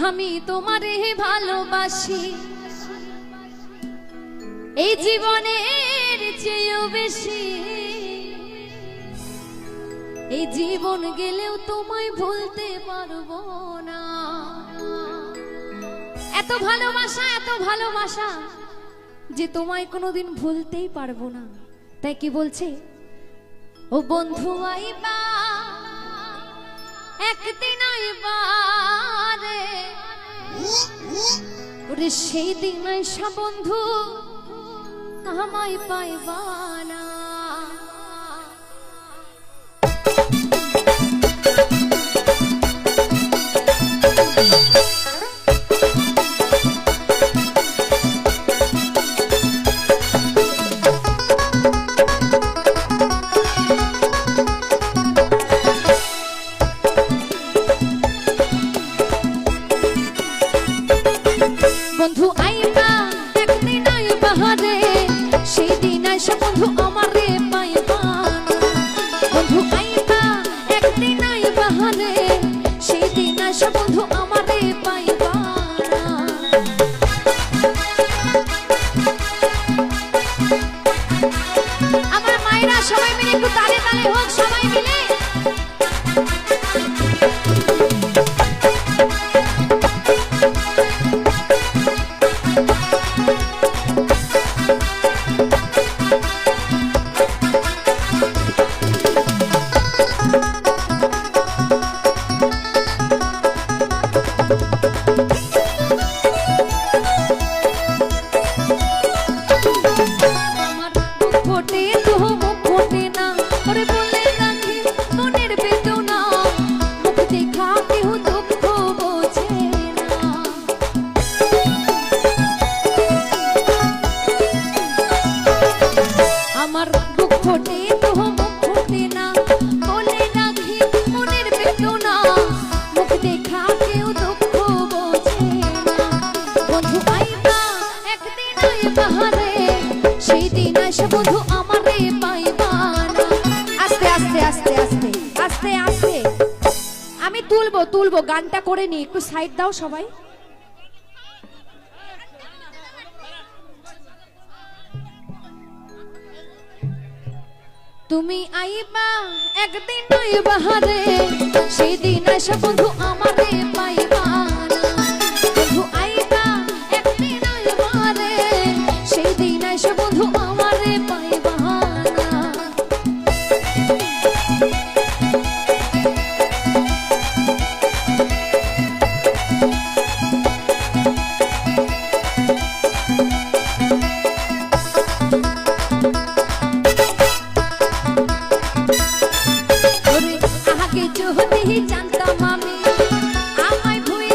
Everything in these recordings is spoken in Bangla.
আমি তোমারে ভালোবাসি এই জীবনের চেয়েও বেশি। এই জীবন গেলেও তোমায় ভুলতে পারবো না। এত ভালোবাসা যে তোমায় কোনোদিন ভুলতেই পারবো না। তাই কি বলছে, ও বন্ধু আইবা একদিন আইবা রে, ওরে সেই দিন আইসা বন্ধু আমায় পাইবা না। বন্ধু আইবা একদিন আইবা রে, সেই দিন আইসা বন্ধু আমারে পাইবা না। বন্ধু আইবা একদিন আইবা রে, সেই দিন আইসা বন্ধু আমারে পাইবা না। আমার মায়েরা সবাই মিলে একটু তালে তালে হোক, সবাই মিলে। আমার বুক ফোটে তো মুখ ফোটে না, বলে রাখি মনের বেদনা, মুখ দেখা কেউ দুঃখ বোঝে না। বন্ধু আইবা একদিন আইবা রে, সেই দিন আইসা বন্ধু আমারে পাইবা না। আস্তে আস্তে আস্তে আস্তে আস্তে আস্তে আমি তুলবো গানটা করে নি, একটু সাইড দাও সবাই। তুমি আইবা একদিন আইবা রে, সেই দিন আইসা বন্ধু আমারে পাইবা না। বন্ধু আইবা একদিন আইবা রে, সেই দিন আইসা বন্ধু আমারে পাইবা না। যদি জানতাম আমি আমায় ভুলে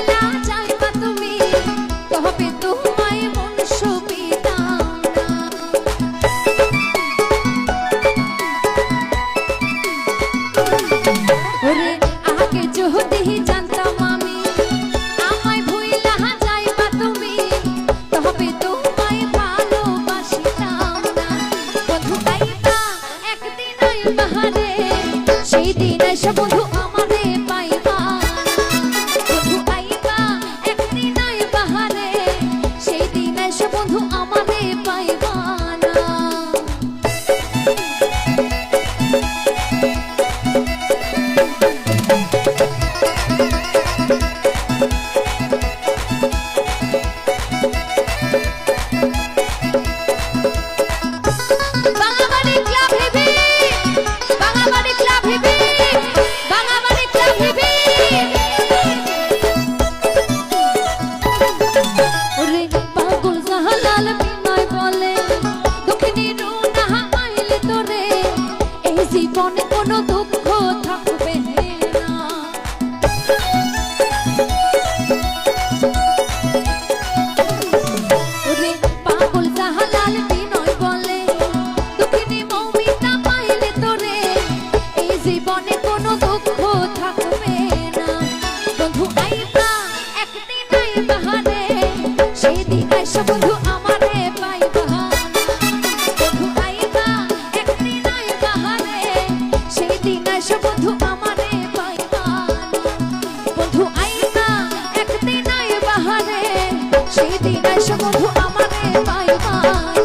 সেদিন এসে বন্ধু আমারে পাইবা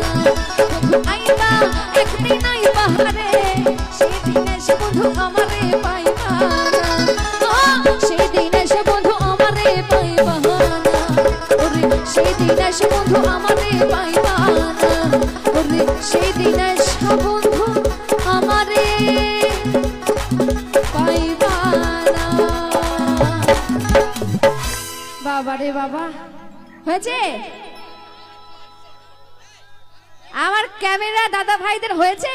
না বন্ধু আইবা একদিন আইবা রে সেদিন এসে বন্ধু আমারে পাইবা না সেদিন এসে বন্ধু আমারে পাইবা না ওরে সেদিন এসে বন্ধু আমারে পাইবা না ওরে সেদিন এসে বন্ধু আমারে পাইবা না। বাবা রে বাবা হয়েছে আমার ক্যামেরা দাদা ভাইদের হয়েছে।